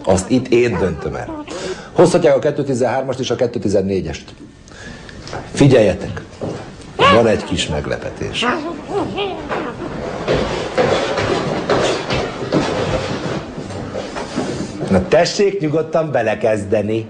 Azt itt én döntöm el. Hozhatják a 213-ast és a 214-est. Figyeljetek, van egy kis meglepetés. Na tessék nyugodtan belekezdeni.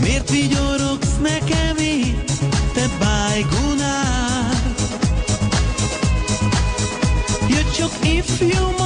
Miért vigyorogsz nekem itt, te bájgunár? You're csak ifjú